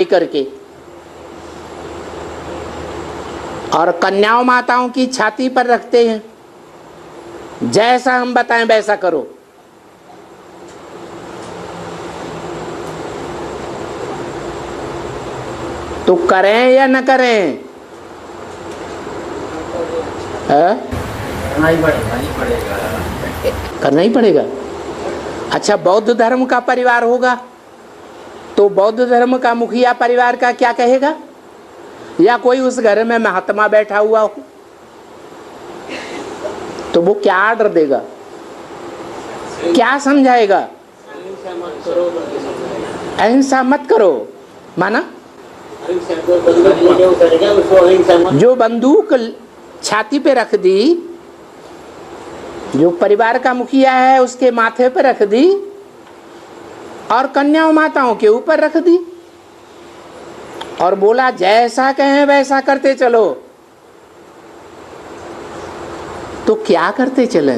करके और कन्याओं माताओं की छाती पर रखते हैं, जैसा हम बताएं वैसा करो। तो करें या न करें? करना ही पड़ेगा। अच्छा, बौद्ध धर्म का परिवार होगा तो बौद्ध धर्म का मुखिया परिवार का क्या कहेगा? या कोई उस घर में महात्मा बैठा हुआ हो तो वो क्या आर्डर देगा, क्या समझाएगा? अहिंसा मत करो माना? जो बंदूक छाती पे रख दी, जो परिवार का मुखिया है उसके माथे पे रख दी और कन्याओं माताओं के ऊपर रख दी और बोला जैसा कहें वैसा करते चलो, तो क्या करते चले?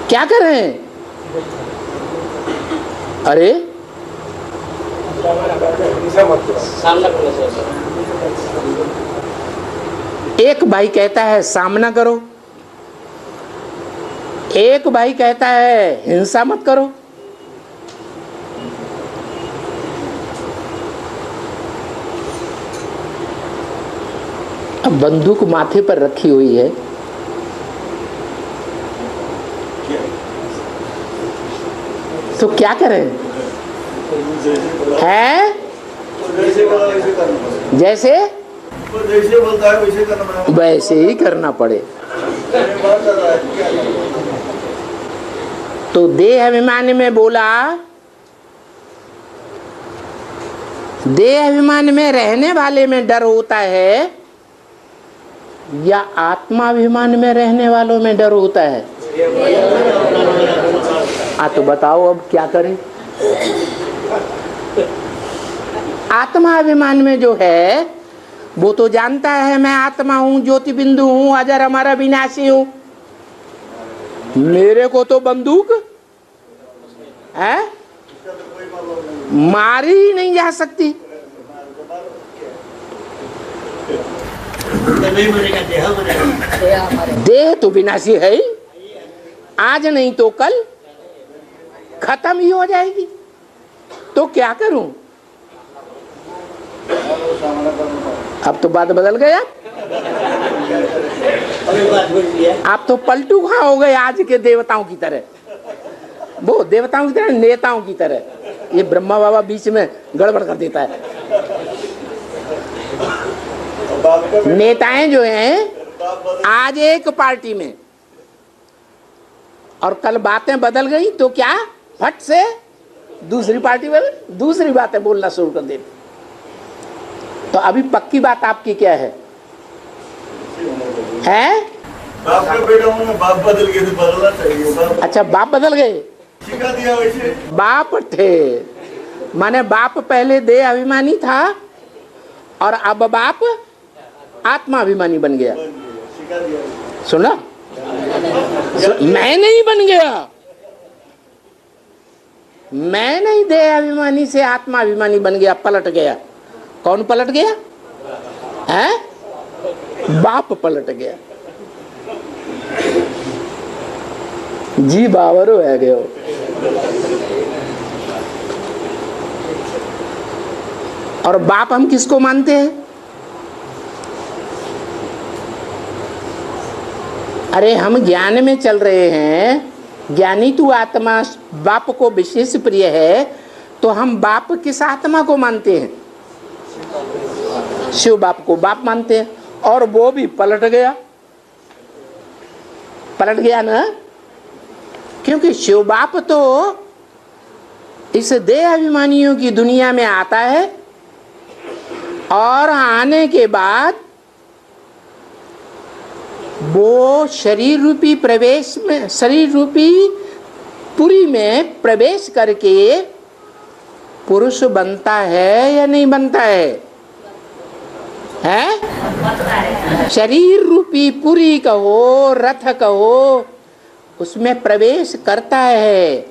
क्या करें? अरे एक भाई कहता है सामना करो, एक भाई कहता है हिंसा मत करो। अब बंदूक माथे पर रखी हुई है, तो क्या करें? है जैसे बोलता है वैसे ही करना पड़े। तो देह अभिमान में बोला, देह अभिमान में रहने वाले में डर होता है या आत्माभिमान में रहने वालों में डर होता है? तो बताओ अब क्या करें? आत्माभिमान में जो है वो तो जानता है मैं आत्मा हूं, ज्योति बिंदु हूं, अजर अमर अविनाशी हूं। मेरे को तो बंदूक है मारी ही नहीं जा सकती। देह तो विनाशी है ही, आज नहीं तो कल खत्म ही हो जाएगी। तो क्या करूं? अब तो बात बदल गया, आप तो पलटू खा हो गए आज के देवताओं की तरह, वो देवताओं की तरह नेताओं की तरह। ये ब्रह्मा बाबा बीच में गड़बड़ कर देता है। नेताएं जो हैं आज एक पार्टी में और कल बातें बदल गई तो क्या फट से दूसरी पार्टी में दूसरी बातें बोलना शुरू कर देती। तो अभी पक्की बात आपकी क्या है? बाप का बेटा हूं, बाप बदल गए तो बदलना चाहिए। अच्छा, बाप बदल गए, सिखा दिया वैसे। बाप थे माने बाप पहले देह अभिमानी था और अब बाप आत्माभिमानी बन गया। सुना? मैं नहीं बन गया, मैं नहीं देह अभिमानी से आत्माभिमानी बन गया, पलट गया। कौन पलट गया? है बाप पलट गया। जी बावरो है गयो। और बाप हम किसको मानते हैं? अरे हम ज्ञान में चल रहे हैं, ज्ञानी तू आत्मा बाप को विशेष प्रिय है, तो हम बाप किस आत्मा को मानते हैं? शिव बाप को बाप मानते हैं। और वो भी पलट गया, पलट गया ना, क्योंकि शिव बाप तो इस देह अभिमानियों की दुनिया में आता है और आने के बाद वो शरीर रूपी प्रवेश में, शरीर रूपी पुरी में प्रवेश करके पुरुष बनता है या नहीं बनता है? शरीर रूपी पुरी कहो, रथ कहो, उसमें प्रवेश करता है।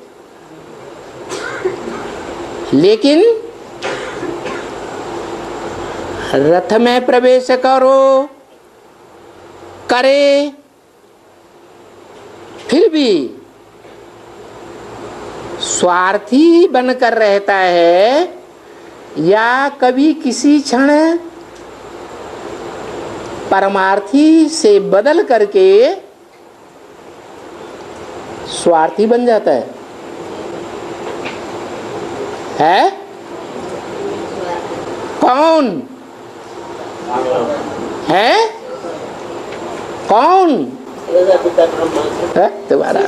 लेकिन रथ में प्रवेश करे फिर भी स्वार्थी बनकर रहता है, या कभी किसी क्षण परमार्थी से बदल करके स्वार्थी बन जाता है? कौन है? कौन है तुम्हारा?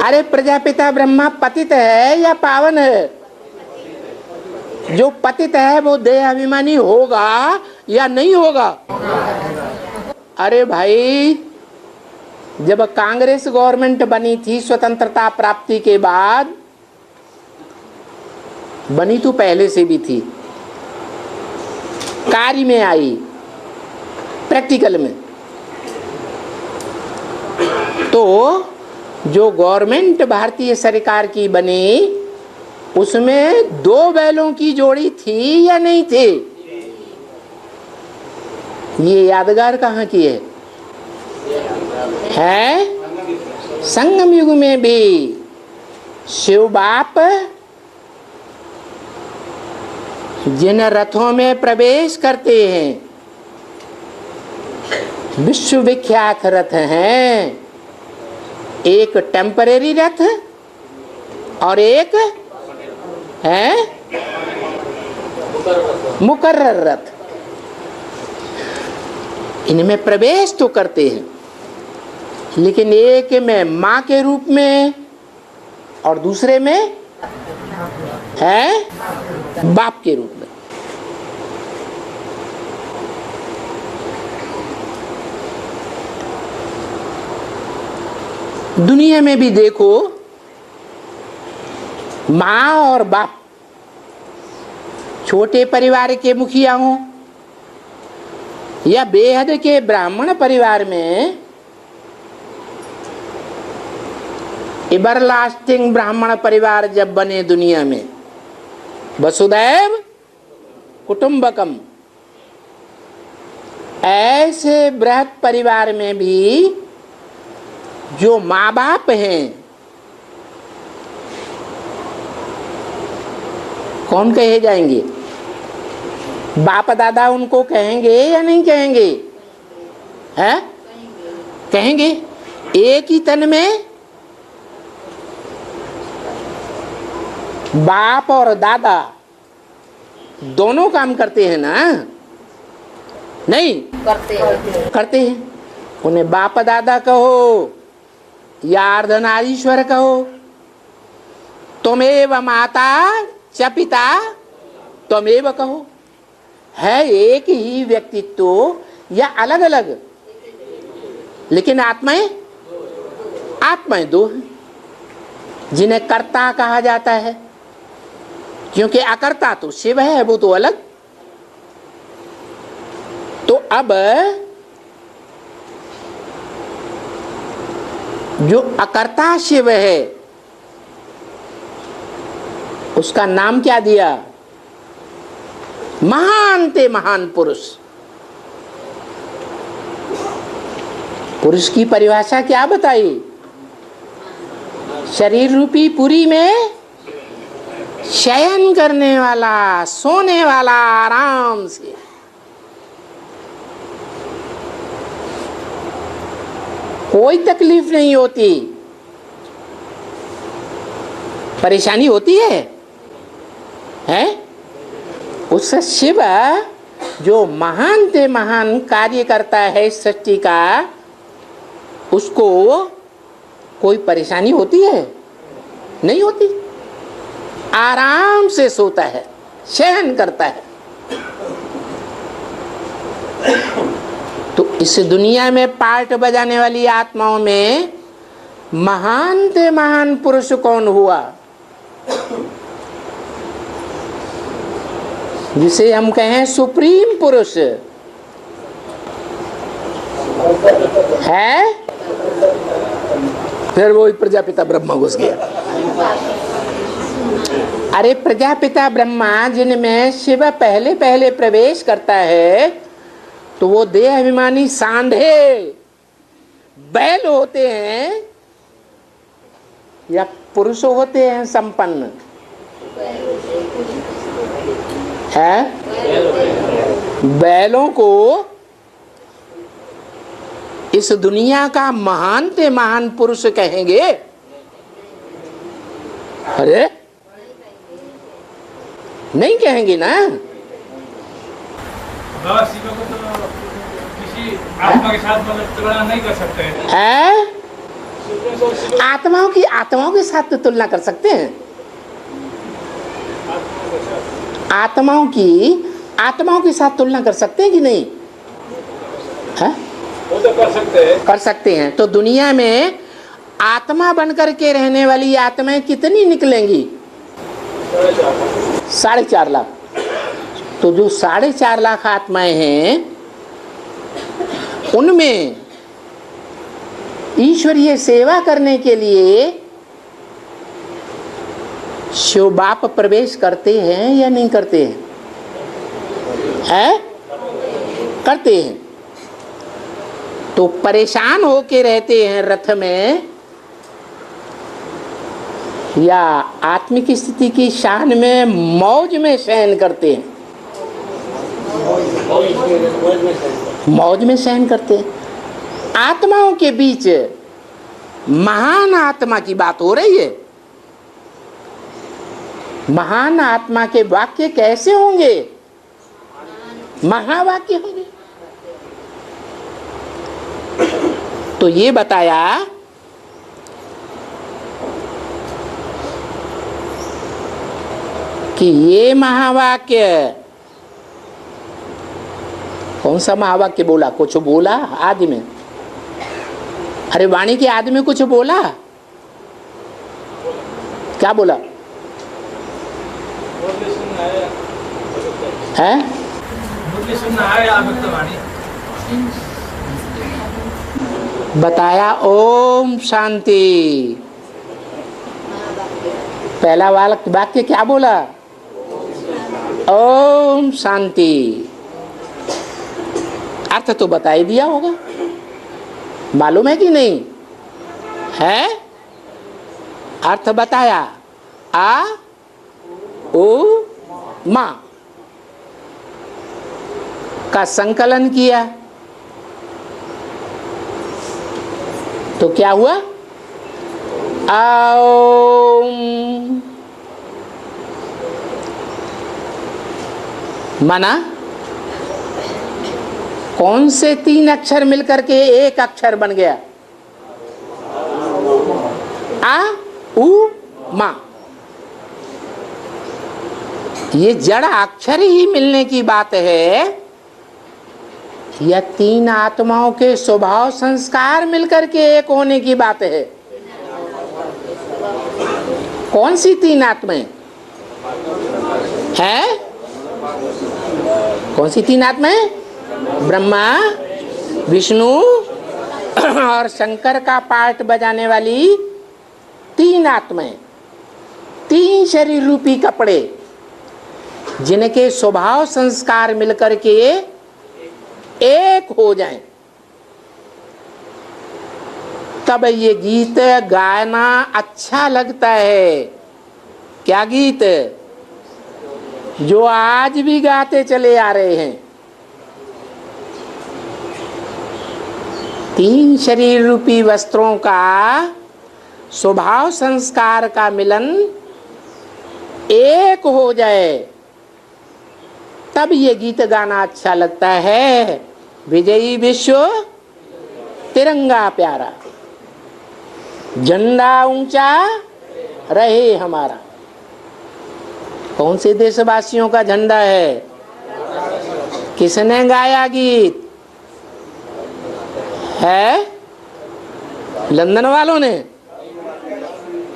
अरे प्रजापिता ब्रह्मा पतित है या पावन है? जो पतित है वो देह अभिमानी होगा या नहीं होगा? अरे भाई, जब कांग्रेस गवर्नमेंट बनी थी स्वतंत्रता प्राप्ति के बाद, बनी तो पहले से भी थी, कार्य में आई, प्रैक्टिकल में, तो जो गवर्नमेंट भारतीय सरकार की बनी उसमें 2 बैलों की जोड़ी थी या नहीं थी? ये यादगार कहाँ की है? संगम युग में भी शिव बाप जिन रथों में प्रवेश करते हैं, विश्वविख्यात रथ हैं, एक टेम्परेरी रथ और एक है मुकर्रर रथ। इनमें प्रवेश तो करते हैं, लेकिन एक में मां के रूप में और दूसरे में है बाप के रूप में। दुनिया में भी देखो, माँ और बाप छोटे परिवार के मुखिया हों या बेहद के ब्राह्मण परिवार में एवरलास्टिंग ब्राह्मण परिवार जब बने दुनिया में, वसुदैव कुटुंबकम, ऐसे बृहत परिवार में भी जो माँ बाप हैं, कौन कहे जाएंगे? बाप दादा उनको कहेंगे या नहीं कहेंगे? हैं? कहेंगे। एक ही तन में बाप और दादा दोनों काम करते हैं ना? नहीं करते हैं। उन्हें बाप दादा कहो या अर्धनारीश्वर कहो, त्वमेव माता च पिता त्वमेव कहो, है एक ही व्यक्तित्व या अलग अलग, लेकिन आत्माएं 2 हैं, जिन्हें कर्ता कहा जाता है, क्योंकि अकर्ता तो शिव है, वो तो अलग। तो अब जो अकर्ता शिव है उसका नाम क्या दिया? महान ते महान पुरुष। पुरुष की परिभाषा क्या बताई? शरीर रूपी पुरी में शयन करने वाला, सोने वाला आराम से। कोई तकलीफ नहीं होती। परेशानी होती है? उस शिव जो महान से महान कार्य करता है सृष्टि का, उसको कोई परेशानी होती है? नहीं होती। आराम से सोता है, शयन करता है। तो इस दुनिया में पार्ट बजाने वाली आत्माओं में महान से महान पुरुष कौन हुआ? जिसे हम कहें सुप्रीम पुरुष है। फिर वो प्रजापिता ब्रह्मा घुस गया। अरे प्रजापिता ब्रह्मा जिनमें शिव पहले पहले प्रवेश करता है तो वो देह अभिमानी सांधे बैल होते हैं या पुरुष होते हैं संपन्न है? बैलों को इस दुनिया का महान से महान पुरुष कहेंगे? अरे नहीं कहेंगे ना। शिव को तो किसी आत्मा के साथ मतलब तुलना नहीं कर सकते हैं? आत्माओं के साथ तो तुलना कर सकते हैं। आत्माओं के साथ तुलना कर सकते हैं कि नहीं? है? वो तो कर सकते हैं। तो दुनिया में आत्मा बनकर के रहने वाली आत्माएं कितनी निकलेंगी? 4.5 लाख। तो जो 4.5 लाख आत्माएं हैं उनमें ईश्वरीय सेवा करने के लिए शिव बाप प्रवेश करते हैं या नहीं करते हैं? है? करते हैं। तो परेशान होके रहते हैं रथ में या आत्मिक स्थिति की शान में मौज में शयन करते हैं? मौज में शयन करते हैं। आत्माओं के बीच महान आत्मा की बात हो रही है। महान आत्मा के वाक्य कैसे होंगे? महावाक्य होंगे। तो ये बताया कि ये महावाक्य कौन सा महावाक्य बोला? कुछ बोला आदि में? अरे वाणी के आदि में कुछ बोला? क्या बोला है? बताया ओम शांति। पहला वाक्य क्या बोला? ओम शांति। अर्थ तो बता ही दिया होगा, मालूम है कि नहीं? है? अर्थ बताया। आ ओ मां का संकलन किया तो क्या हुआ? ओम। माना कौन से 3 अक्षर मिलकर के एक अक्षर बन गया? आ उ मा। ये जड़ अक्षर ही मिलने की बात है या 3 आत्माओं के स्वभाव संस्कार मिलकर के एक होने की बात है? कौन सी 3 आत्माएं हैं? कौन सी 3 आत्माएं? ब्रह्मा, विष्णु और शंकर का पार्ट बजाने वाली 3 आत्माएं, 3 शरीर रूपी कपड़े जिनके स्वभाव संस्कार मिलकर के एक हो जाएं, तब ये गीत गाना अच्छा लगता है। क्या गीत? जो आज भी गाते चले आ रहे हैं। 3 शरीर रूपी वस्त्रों का स्वभाव संस्कार का मिलन एक हो जाए तब ये गीत गाना अच्छा लगता है। विजयी विश्व तिरंगा प्यारा, झंडा ऊंचा रहे हमारा। कौन से देशवासियों का झंडा है? किसने गाया गीत? है लंदन वालों ने?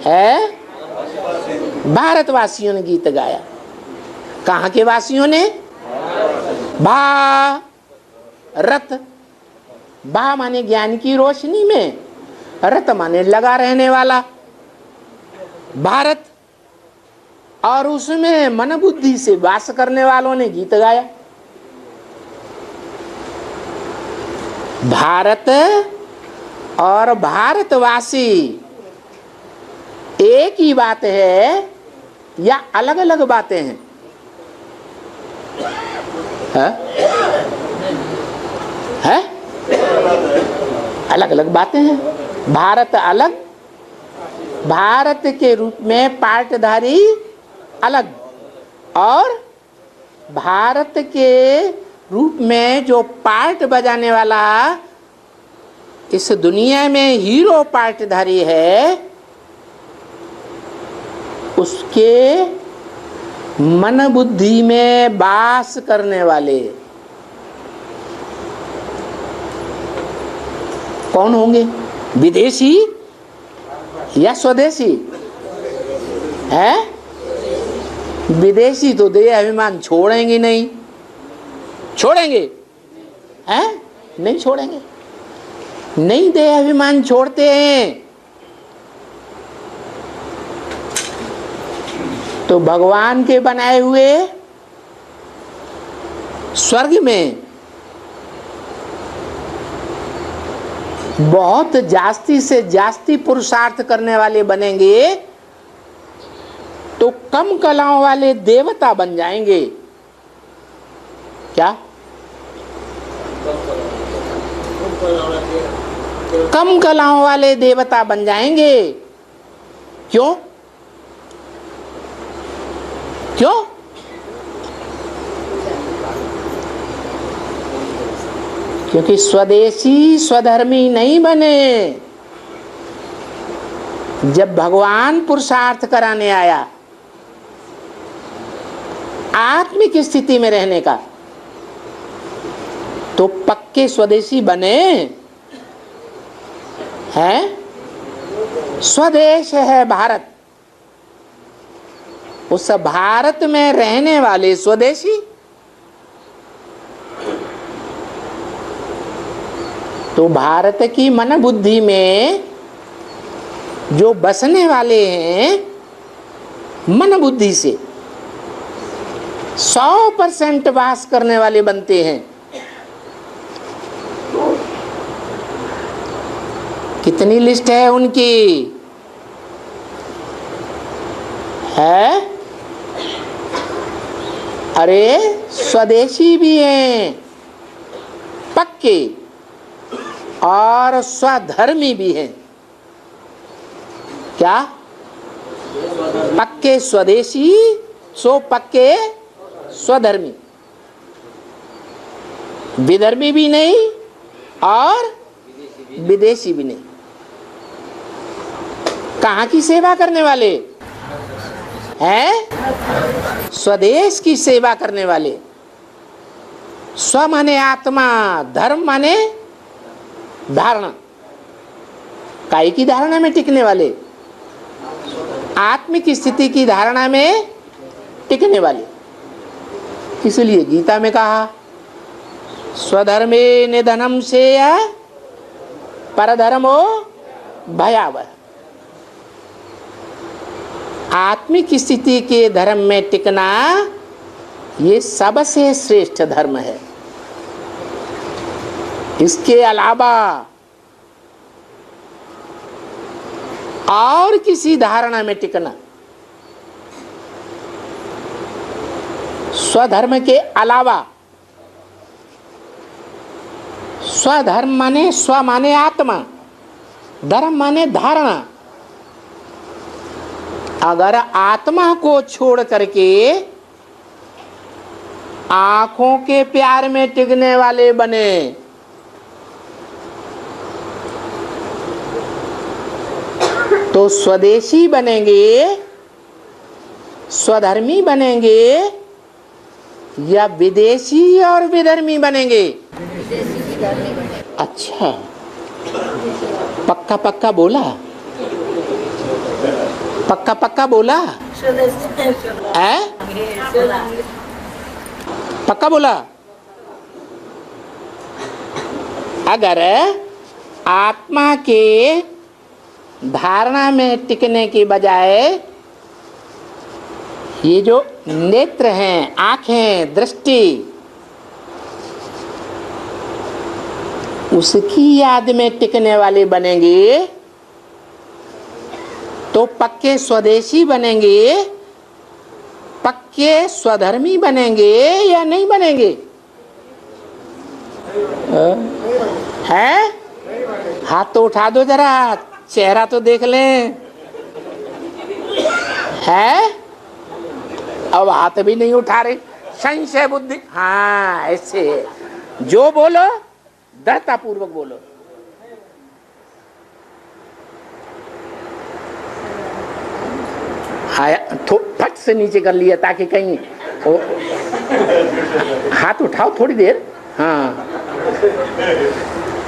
है भारतवासियों ने गीत गाया। कहाँ के वासियों ने? भारत। बा माने ज्ञान की रोशनी में, रत माने लगा रहने वाला। भारत और उसमें मन बुद्धि से वास करने वालों ने गीत गाया। भारत और भारतवासी एक ही बात है या अलग अलग बातें हैं? है? अलग अलग बातें हैं। भारत अलग, भारत के रूप में पाटधारी अलग, और भारत के रूप में जो पार्ट बजाने वाला इस दुनिया में हीरो पार्टधारी है, उसके मन बुद्धि में वास करने वाले कौन होंगे? विदेशी या स्वदेशी? है? विदेशी तो देह अभिमान छोड़ेंगे नहीं। छोड़ेंगे? हैं? नहीं छोड़ेंगे। नहीं देह अभिमान छोड़ते हैं। तो भगवान के बनाए हुए स्वर्ग में बहुत जास्ती से जास्ती पुरुषार्थ करने वाले बनेंगे तो कम कलाओं वाले देवता बन जाएंगे। क्या? कम कलाओं वाले देवता बन जाएंगे। क्यों? क्यों? क्योंकि स्वदेशी स्वधर्मी नहीं बने। जब भगवान पुरुषार्थ कराने आया आत्मिक स्थिति में रहने का, तो पक्के स्वदेशी बने हैं। स्वदेश है भारत, उस भारत में रहने वाले स्वदेशी। तो भारत की मन बुद्धि में जो बसने वाले हैं, मन बुद्धि से 100% वास करने वाले बनते हैं। कितनी लिस्ट है उनकी? है? अरे स्वदेशी भी हैं पक्के, और स्वधर्मी भी हैं। क्या? पक्के स्वदेशी, सो पक्के स्वधर्मी। विधर्मी भी नहीं और विदेशी भी नहीं। कहाँ की सेवा करने वाले हैं? स्वदेश की सेवा करने वाले। स्व माने आत्मा, धर्म माने धारणा। काय की धारणा में टिकने वाले, आत्मिक स्थिति की धारणा में टिकने वाले। इसलिए गीता में कहा स्वधर्मे निधनम से परधर्मो भयावह। आत्मिक स्थिति के धर्म में टिकना ये सबसे श्रेष्ठ धर्म है। इसके अलावा और किसी धारणा में टिकना, स्वधर्म के अलावा, स्वधर्म माने स्व माने आत्मा, धर्म माने धारणा। अगर आत्मा को छोड़ करके आंखों के प्यार में टिकने वाले बने तो स्वदेशी बनेंगे, स्वधर्मी बनेंगे या विदेशी और विधर्मी बनेंगे? अच्छा, पक्का पक्का बोला, पक्का पक्का बोला है? पक्का बोला। अगर आत्मा के धारणा में टिकने की बजाय ये जो नेत्र हैं, आंखें, दृष्टि, उसकी याद में टिकने वाले बनेंगे तो पक्के स्वदेशी बनेंगे, पक्के स्वधर्मी बनेंगे या नहीं बनेंगे? है? हाथ तो उठा दो जरा, चेहरा तो देख लें। है? अब हाथ भी नहीं उठा रहे, संशय बुद्धि। हाँ, ऐसे जो बोलो दृढ़ता पूर्वक बोलो। फट से नीचे कर लिया ताकि कहीं हाथ उठाओ थोड़ी देर। हाँ,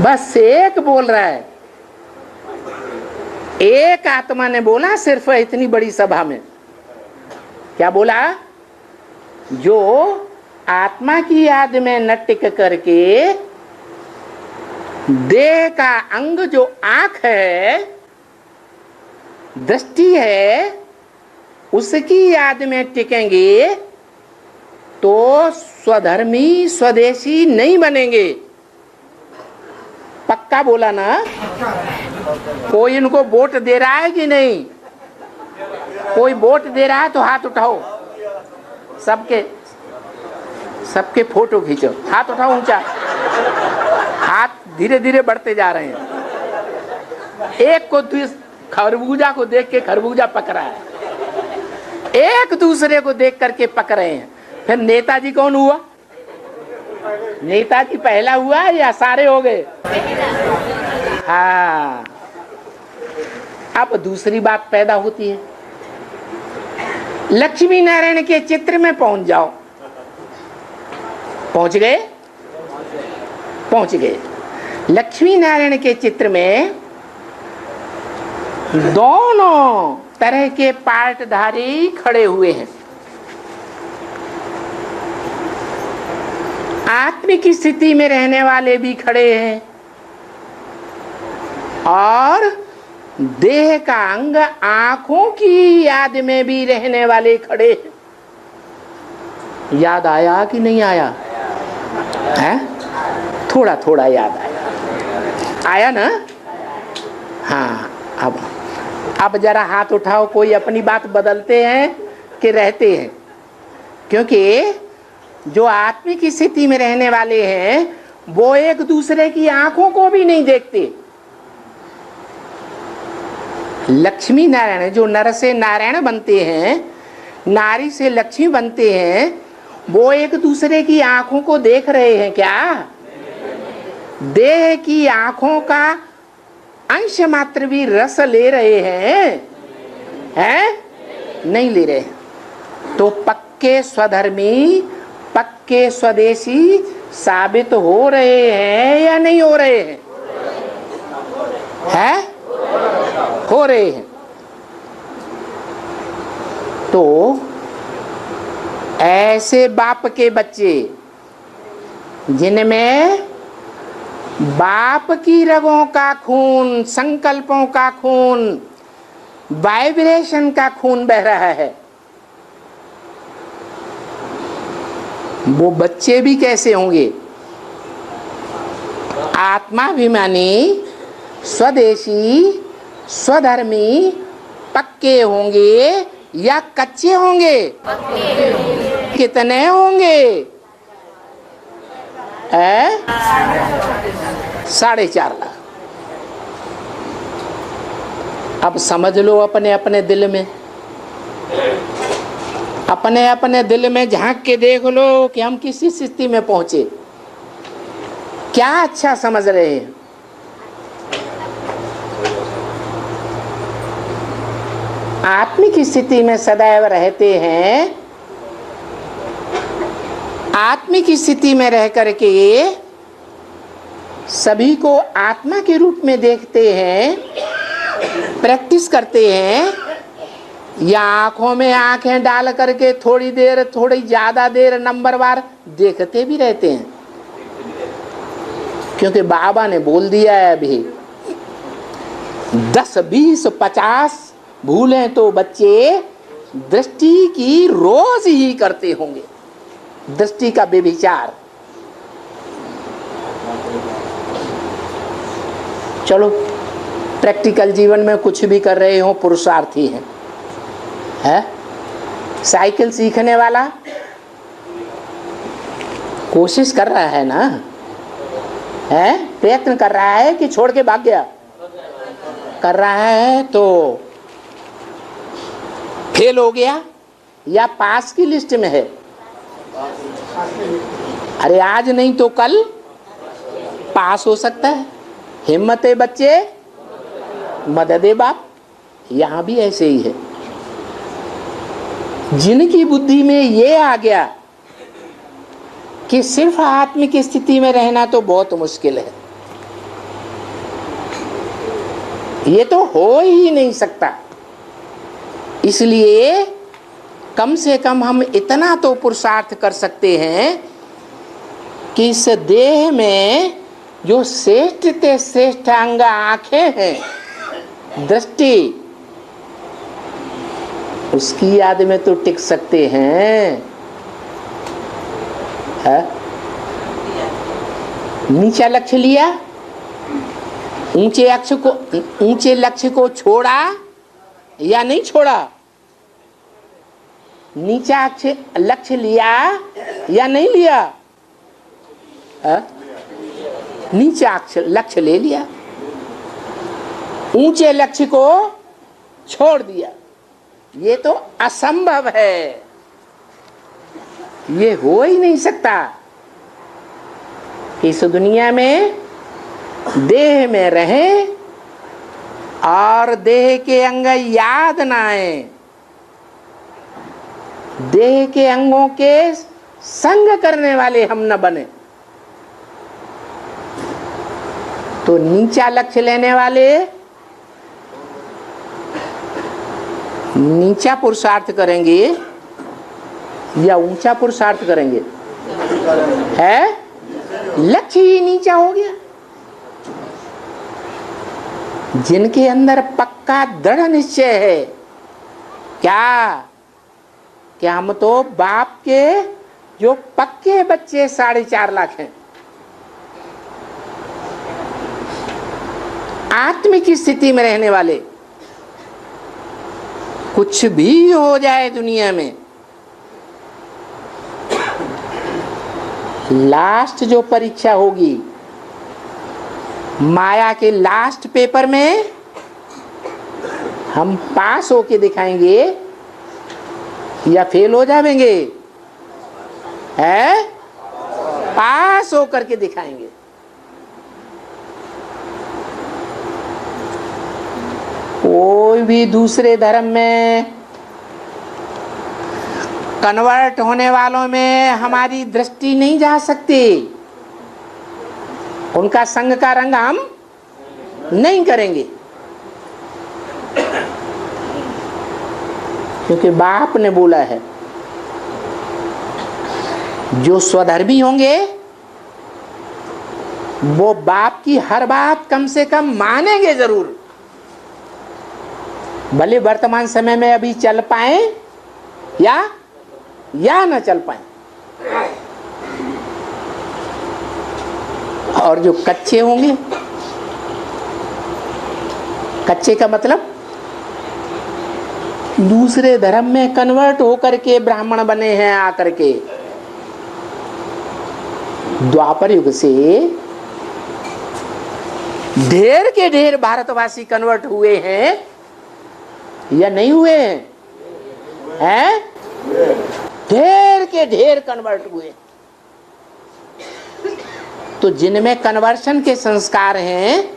बस एक बोल रहा है, एक आत्मा ने बोला सिर्फ इतनी बड़ी सभा में। क्या बोला? जो आत्मा की याद में न टिक करके देह का अंग जो आंख है, दृष्टि है, उसकी याद में टिकेंगे तो स्वधर्मी स्वदेशी नहीं बनेंगे। पक्का बोला ना? कोई इनको वोट दे रहा है कि नहीं? कोई वोट दे रहा है तो हाथ उठाओ, सबके फोटो खींचो, हाथ उठाओ ऊंचा। हाथ धीरे धीरे बढ़ते जा रहे हैं। एक को खरबूजा को देख के खरबूजा पक रहा है, एक दूसरे को देख करके पक रहे हैं। फिर नेताजी कौन हुआ? नेताजी पहला हुआ या सारे हो गए? हाँ, अब दूसरी बात पैदा होती है। लक्ष्मी नारायण के चित्र में पहुंच जाओ। पहुंच गए? पहुंच गए। लक्ष्मी नारायण के चित्र में दोनों तरह के पार्टधारी खड़े हुए हैं। आत्मिक स्थिति में रहने वाले भी खड़े हैं और देह का अंग आंखों की याद में भी रहने वाले खड़े हैं। याद आया कि नहीं आया? है? थोड़ा थोड़ा याद आया ना? हाँ, अब जरा हाथ उठाओ, कोई अपनी बात बदलते हैं कि रहते हैं? क्योंकि जो आत्मिक स्थिति में रहने वाले हैं वो एक दूसरे की आंखों को भी नहीं देखते। लक्ष्मी नारायण, जो नर से नारायण बनते हैं, नारी से लक्ष्मी बनते हैं, वो एक दूसरे की आंखों को देख रहे हैं क्या? देह की आंखों का अंश मात्र भी रस ले रहे हैं? नहीं ले रहे। तो पक्के स्वधर्मी, पक्के स्वदेशी साबित हो रहे हैं या नहीं हो रहे हैं? हैं? हो रहे हैं। तो ऐसे बाप के बच्चे जिनमें बाप की रगों का खून, संकल्पों का खून, वाइब्रेशन का खून बह रहा है, वो बच्चे भी कैसे होंगे? आत्माभिमानी, स्वदेशी, स्वधर्मी, पक्के होंगे या कच्चे होंगे? कितने होंगे? 4.5 लाख। अब समझ लो अपने अपने दिल में, अपने अपने दिल में झांक के देख लो कि हम किस स्थिति में पहुंचे, क्या अच्छा समझ रहे हैं। आत्मिक स्थिति में सदैव रहते हैं, आत्मिक स्थिति में रह करके सभी को आत्मा के रूप में देखते हैं, प्रैक्टिस करते हैं, या आंखों में आंखें डाल करके थोड़ी देर, थोड़ी ज्यादा देर नंबरवार देखते भी रहते हैं। क्योंकि बाबा ने बोल दिया है अभी 10, 20, 50 भूलें तो बच्चे दृष्टि की रोज ही करते होंगे, दृष्टि का व्यभिचार। चलो प्रैक्टिकल जीवन में कुछ भी कर रहे हो पुरुषार्थी है? साइकिल सीखने वाला कोशिश कर रहा है ना, है प्रयत्न कर रहा है कि छोड़ के भाग गया, कर रहा है तो फेल हो गया या पास की लिस्ट में है? अरे आज नहीं तो कल पास हो सकता है। हिम्मत है बच्चे, मदद है बाप। यहां भी ऐसे ही है। जिनकी बुद्धि में ये आ गया कि सिर्फ आत्मिक स्थिति में रहना तो बहुत मुश्किल है, ये तो हो ही नहीं सकता, इसलिए कम से कम हम इतना तो पुरुषार्थ कर सकते हैं कि इस देह में जो श्रेष्ठ से श्रेष्ठ अंग आंखें हैं, दृष्टि, उसकी याद में तो टिक सकते हैं। नीचा लक्ष्य लिया, ऊंचे लक्ष्य को छोड़ा या नहीं छोड़ा? नीचा लक्ष्य लिया या नहीं लिया? नीचा लक्ष्य ले लिया, ऊंचे लक्ष्य को छोड़ दिया। ये तो असंभव है, ये हो ही नहीं सकता। इस दुनिया में देह में रहे और देह के अंग याद ना आए, देह के अंगों के संग करने वाले हम न बने। तो नीचा लक्ष्य लेने वाले नीचा पुरुषार्थ करेंगे या ऊंचा पुरुषार्थ करेंगे? है लक्ष्य ही नीचा हो गया। जिनके अंदर पक्का दृढ़ निश्चय है, क्या हम तो बाप के जो पक्के बच्चे 4.5 लाख हैं, आत्मिक स्थिति में रहने वाले, कुछ भी हो जाए दुनिया में, लास्ट जो परीक्षा होगी माया के लास्ट पेपर में हम पास होके दिखाएंगे या फेल हो जाएंगे? है पास होकर के दिखाएंगे। कोई भी दूसरे धर्म में कन्वर्ट होने वालों में हमारी दृष्टि नहीं जा सकती, उनका संग का रंग हम नहीं करेंगे, क्योंकि बाप ने बोला है जो स्वधर्मी होंगे वो बाप की हर बात कम से कम मानेंगे जरूर, भले वर्तमान समय में अभी चल पाए या न चल पाए। और जो कच्चे होंगे, कच्चे का मतलब दूसरे धर्म में कन्वर्ट होकर के ब्राह्मण बने हैं, आकर के द्वापर युग से ढेर के ढेर भारतवासी कन्वर्ट हुए हैं या नहीं हुए हैं? ढेर के ढेर कन्वर्ट हुए। तो जिनमें कन्वर्शन के संस्कार हैं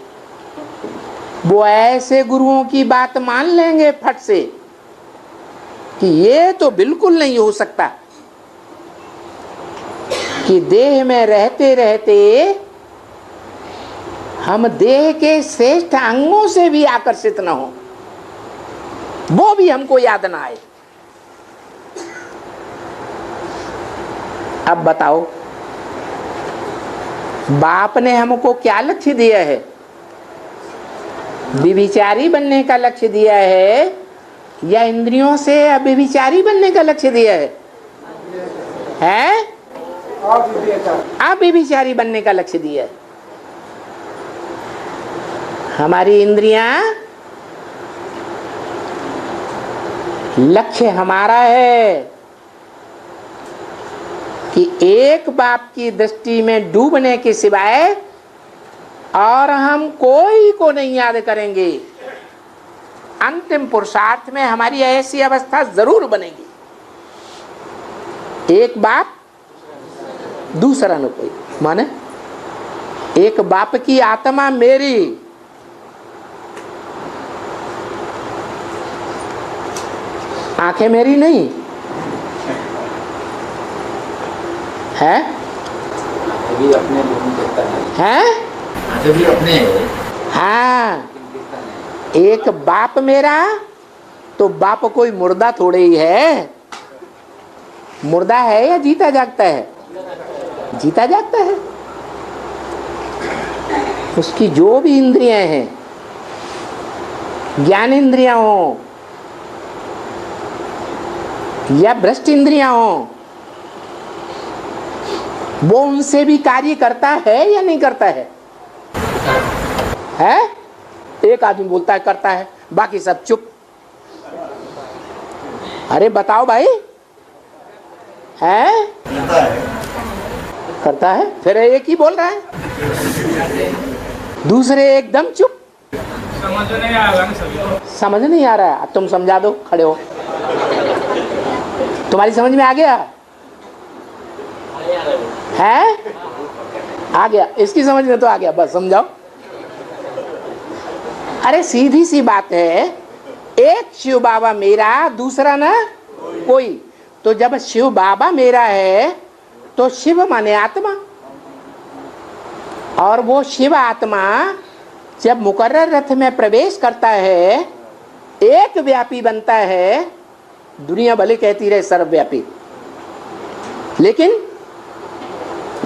वो ऐसे गुरुओं की बात मान लेंगे फट से कि ये तो बिल्कुल नहीं हो सकता कि देह में रहते रहते हम देह के श्रेष्ठ अंगों से भी आकर्षित न हो, वो भी हमको याद ना आए। अब बताओ बाप ने हमको क्या लक्ष्य दिया है? विविचारी बनने का लक्ष्य दिया है या इंद्रियों से अव्यभिचारी बनने का लक्ष्य दिया है? अव्यभिचारी बनने का लक्ष्य दिया है। हमारी इंद्रियां, लक्ष्य हमारा है कि एक बाप की दृष्टि में डूबने के सिवाय और हम कोई को नहीं याद करेंगे। अंतिम पुरुषार्थ में हमारी ऐसी अवस्था जरूर बनेगी, एक बाप दूसरा न कोई। माने एक बाप की आत्मा मेरी, आंखें मेरी नहीं है, भी अपने हैं? भी अपने। हाँ, एक बाप मेरा तो बाप कोई मुर्दा थोड़े ही है। मुर्दा है या जीता जागता है? जीता जागता है। उसकी जो भी इंद्रियां हैं, ज्ञान इंद्रियां हो या भ्रष्ट इंद्रियां हो, वो उनसे भी कार्य करता है या नहीं करता है? है? एक आदमी बोलता है करता है, बाकी सब चुप। अरे बताओ भाई, है? करता है, फिर एक ही बोल रहा है, दूसरे एकदम चुप। समझ नहीं आ रहा सभी। समझ नहीं आ रहा है? तुम समझा दो, खड़े हो। तुम्हारी समझ में आ गया है? आ गया, इसकी समझ में तो आ गया, बस समझाओ। अरे सीधी सी बात है, एक शिव बाबा मेरा, दूसरा ना कोई। तो जब शिव बाबा मेरा है तो शिव माने आत्मा, और वो शिव आत्मा जब मुकर्रर रथ में प्रवेश करता है, एक व्यापी बनता है। दुनिया भले कहती रहे सर्वव्यापी, लेकिन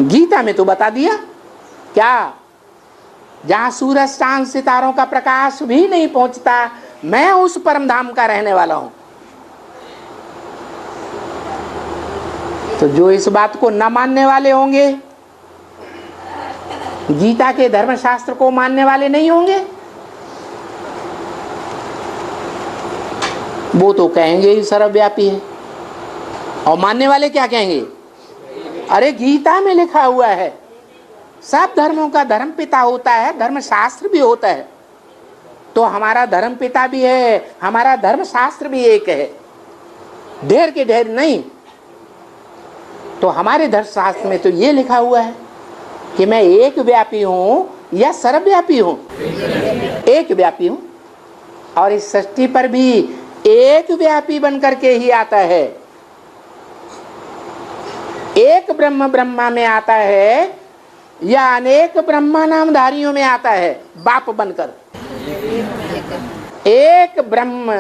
गीता में तो बता दिया क्या? जहां सूरज चांद सितारों का प्रकाश भी नहीं पहुंचता, मैं उस परम धाम का रहने वाला हूं। तो जो इस बात को न मानने वाले होंगे, गीता के धर्मशास्त्र को मानने वाले नहीं होंगे, वो तो कहेंगे ही सर्वव्यापी है। और मानने वाले क्या कहेंगे? अरे गीता में लिखा हुआ है, सब धर्मों का धर्म पिता होता है, धर्मशास्त्र भी होता है। तो हमारा धर्म पिता भी है, हमारा धर्मशास्त्र भी एक है, ढेर के ढेर नहीं। तो हमारे धर्मशास्त्र में तो ये लिखा हुआ है कि मैं एक व्यापी हूं या सर्वव्यापी हूं? एक व्यापी हूं। और इस सृष्टि पर भी एक व्यापी बनकर के ही आता है। एक ब्रह्म ब्रह्मा में आता है या अनेक ब्रह्मा नामधारियों में आता है बाप बनकर? एक ब्रह्म,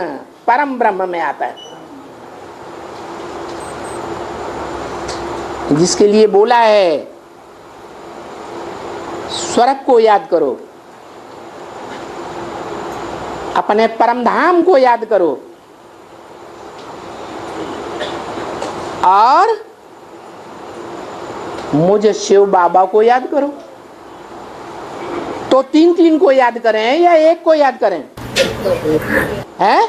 परम ब्रह्म में आता है, जिसके लिए बोला है स्वर्ग को याद करो, अपने परम धाम को याद करो, और मुझे शिव बाबा को याद करो। तो तीन तीन को याद करें या एक को याद करें? हैं?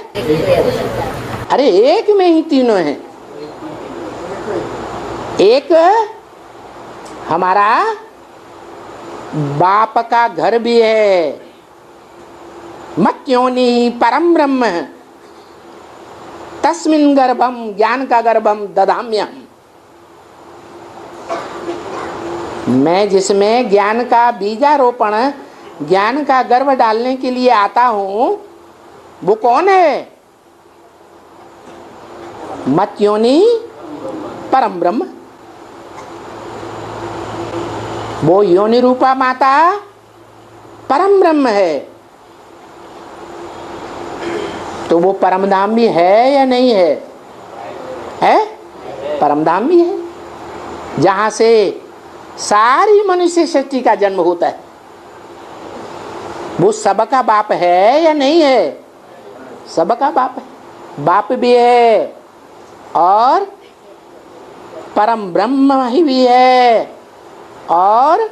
अरे एक में ही तीनों हैं। एक हमारा बाप का घर भी है, मत्योनि परम ब्रह्म, तस्मिन् गर्भम ज्ञान का गर्भम ददाम्यहम्। मैं जिसमें ज्ञान का बीजारोपण, ज्ञान का गर्भ डालने के लिए आता हूं, वो कौन है? मत्योनि परम ब्रह्म। वो योनि रूपा माता परम ब्रह्म है। तो वो परम धाम भी है या नहीं है? है, परम धाम भी है, जहां से सारी मनुष्य सृष्टि का जन्म होता है। वो सबका बाप है या नहीं है? सबका बाप है। बाप भी है और परम ब्रह्म ही भी है और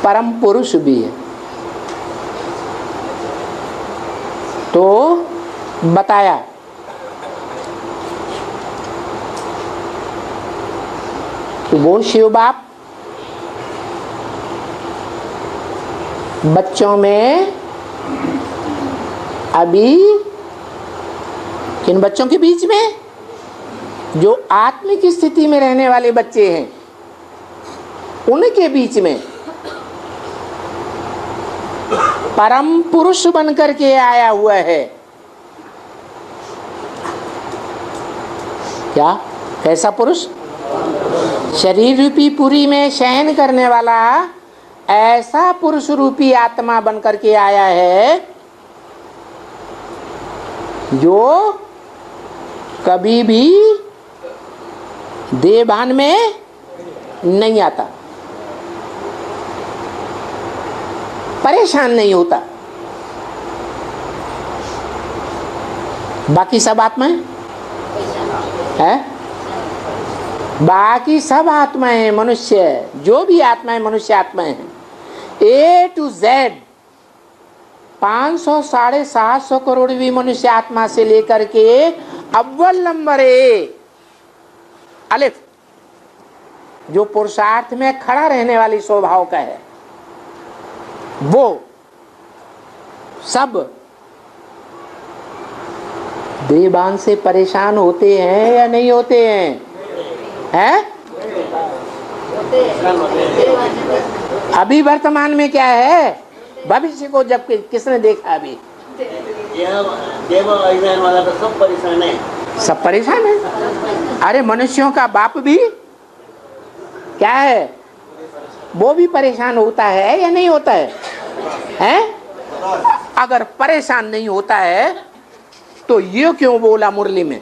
परम पुरुष भी है। तो बताया कि वो शिव बाप बच्चों में अभी किन बच्चों के बीच में जो आत्मिक स्थिति में रहने वाले बच्चे हैं उनके बीच में परम पुरुष बनकर के आया हुआ है। क्या? कैसा पुरुष? शरीर रूपी पुरी में शयन करने वाला ऐसा पुरुष रूपी आत्मा बनकर के आया है जो कभी भी देहभान में नहीं आता, परेशान नहीं होता। बाकी सब आत्माएं हैं, बाकी सब आत्माएं मनुष्य, जो भी आत्माएं मनुष्य आत्माएं हैं, A to Z 500 750 करोड़ भी मनुष्य आत्मा से लेकर के अव्वल नंबर ए अलिफ जो पुरुषार्थ में खड़ा रहने वाली स्वभाव का है, वो सब देहभान से परेशान होते हैं या नहीं होते हैं? हैं? अभी वर्तमान में क्या है, भविष्य को जब किसने देखा? अभी देव अभिमान वाला तो सब परेशान है, सब परेशान है। अरे मनुष्यों का बाप भी क्या है, वो भी परेशान होता है या नहीं होता है? हैं? अगर परेशान नहीं होता है तो ये क्यों बोला मुरली में?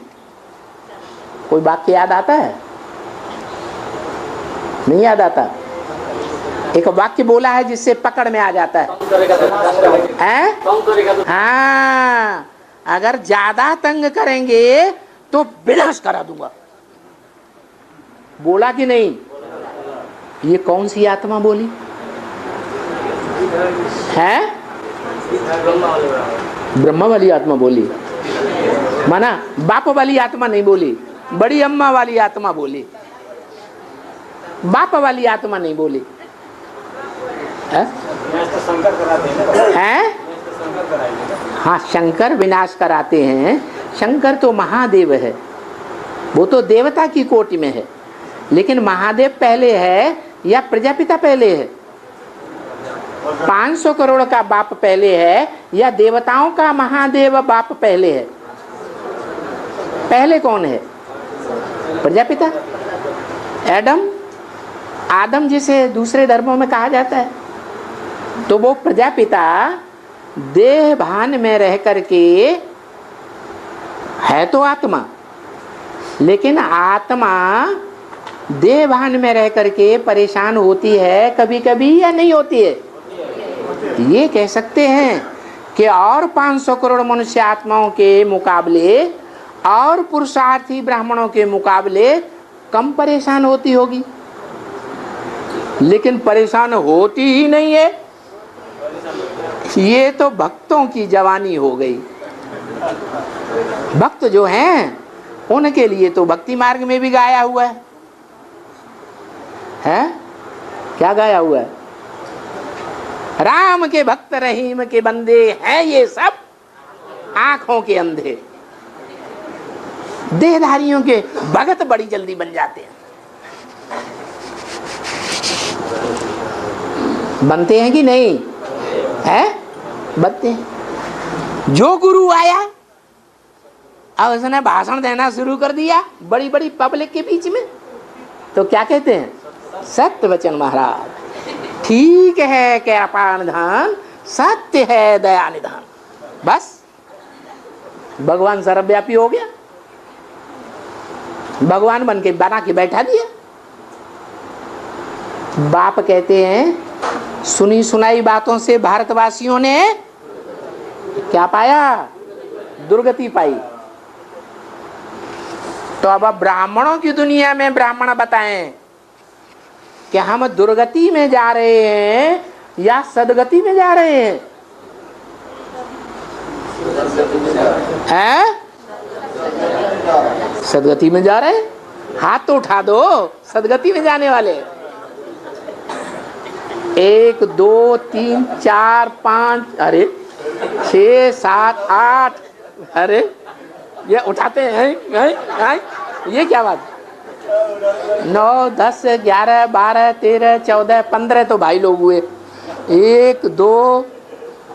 कोई वाक्य याद आता है? नहीं याद आता। एक वाक्य बोला है जिससे पकड़ में आ जाता है। हाँ, अगर ज्यादा तंग करेंगे तो विनाश करा दूंगा, बोला कि नहीं? ये कौन सी आत्मा बोली है? ब्रह्मा वाली आत्मा बोली, माना बाप वाली आत्मा नहीं बोली, बड़ी अम्मा वाली आत्मा बोली, बाप वाली आत्मा नहीं बोली। है? हाँ, शंकर विनाश कराते हैं। शंकर तो महादेव है, वो तो देवता की कोटि में है, लेकिन महादेव पहले है या प्रजापिता पहले है? 500 करोड़ का बाप पहले है या देवताओं का महादेव बाप पहले है? पहले कौन है? प्रजापिता, एडम, आदम जिसे दूसरे धर्मों में कहा जाता है। तो वो प्रजापिता देह भान में रह करके है तो आत्मा, लेकिन आत्मा देह भान में रह करके परेशान होती है कभी कभी या नहीं होती है? ये कह सकते हैं कि और 500 करोड़ मनुष्य आत्माओं के मुकाबले और पुरुषार्थी ब्राह्मणों के मुकाबले कम परेशान होती होगी, लेकिन परेशान होती ही नहीं है। ये तो भक्तों की जवानी हो गई। भक्त जो हैं उनके लिए तो भक्ति मार्ग में भी गाया हुआ है, क्या गाया हुआ है? राम के भक्त रहीम के बंदे हैं ये सब आंखों के अंधे, देहधारियों के भगत बड़ी जल्दी बन जाते हैं। बनते हैं कि नहीं? है? बनते हैं। जो गुरु आया अब उसने भाषण देना शुरू कर दिया बड़ी बड़ी पब्लिक के बीच में, तो क्या कहते हैं? सत्य वचन महाराज, ठीक है क्या अपार निधान, सत्य है दया निधान। बस भगवान सर्वव्यापी हो गया, भगवान बन के बना के बैठा दिया। बाप कहते हैं सुनी सुनाई बातों से भारतवासियों ने क्या पाया? दुर्गति पाई। तो अब ब्राह्मणों की दुनिया में ब्राह्मण बताएं कि हम दुर्गति में जा रहे हैं या सदगति में जा रहे हैं? हैं? सदगति में जा रहे हैं? हाथ तो उठा दो सदगति में जाने वाले। 1 2 3 4 5 अरे 6 7 8 अरे ये उठाते हैं। ये क्या बात? 9 10 11 12 13 14 15 तो भाई लोग हुए। 1 2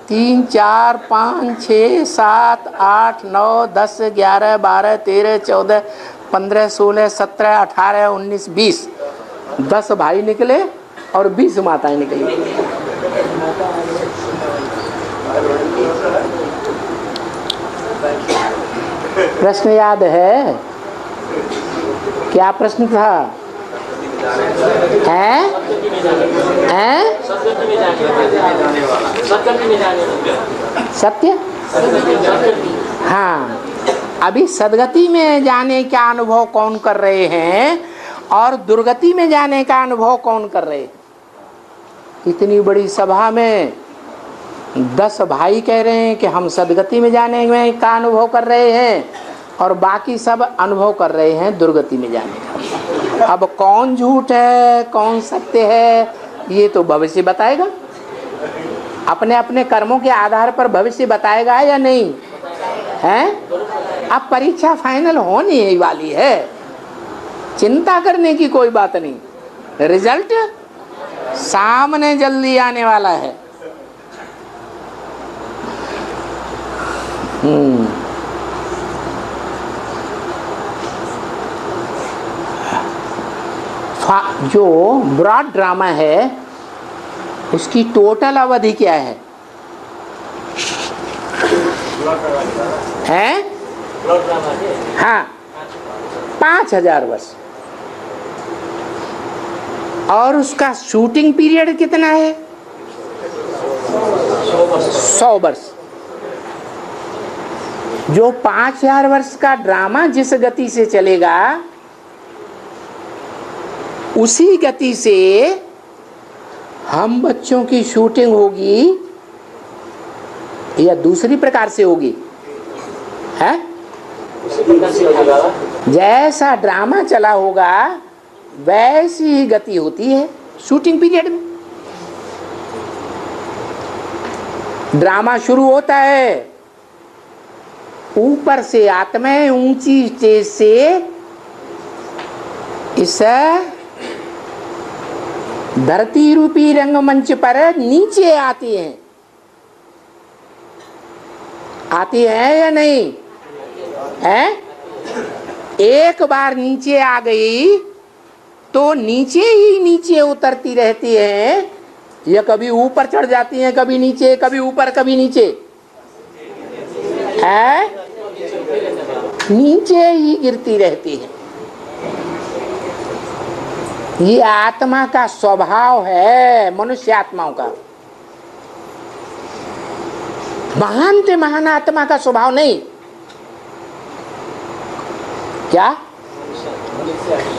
3 4 5 6 7 8 9 10 11 12 13 14 15 16 17 18 19 20 10 भाई निकले और 20 माताएं निकली। प्रश्न याद है? क्या प्रश्न था? हैं? सत्य? हाँ, अभी सदगति में जाने का अनुभव कौन कर रहे हैं और दुर्गति में जाने का अनुभव कौन कर रहे हैं? इतनी बड़ी सभा में 10 भाई कह रहे हैं कि हम सदगति में जाने में का अनुभव कर रहे हैं और बाकी सब अनुभव कर रहे हैं दुर्गति में जाने का। अब कौन झूठ है कौन सत्य है ये तो भविष्य बताएगा। अपने अपने कर्मों के आधार पर भविष्य बताएगा या नहीं है? अब परीक्षा फाइनल होने ही वाली है, चिंता करने की कोई बात नहीं। रिजल्ट सामने जल्दी आने वाला है। जो ब्रॉड ड्रामा है उसकी टोटल अवधि क्या है? हैं? हाँ, 5000 वर्ष। और उसका शूटिंग पीरियड कितना है? 100 वर्ष। जो 5000 वर्ष का ड्रामा जिस गति से चलेगा उसी गति से हम बच्चों की शूटिंग होगी या दूसरी प्रकार से होगी? है? जैसा ड्रामा चला होगा वैसी ही गति होती है शूटिंग पीरियड में। ड्रामा शुरू होता है ऊपर से आत्माएं ऊंची स्टेज से इस धरती रूपी रंगमंच पर नीचे आती हैं। आती है या नहीं है? एक बार नीचे आ गई तो नीचे ही नीचे उतरती रहती है या कभी ऊपर चढ़ जाती हैं, कभी नीचे, कभी ऊपर, कभी नीचे है? नीचे ही गिरती रहती है। ये आत्मा का स्वभाव है, मनुष्य आत्माओं का। महान से महान आत्मा का स्वभाव नहीं। क्या?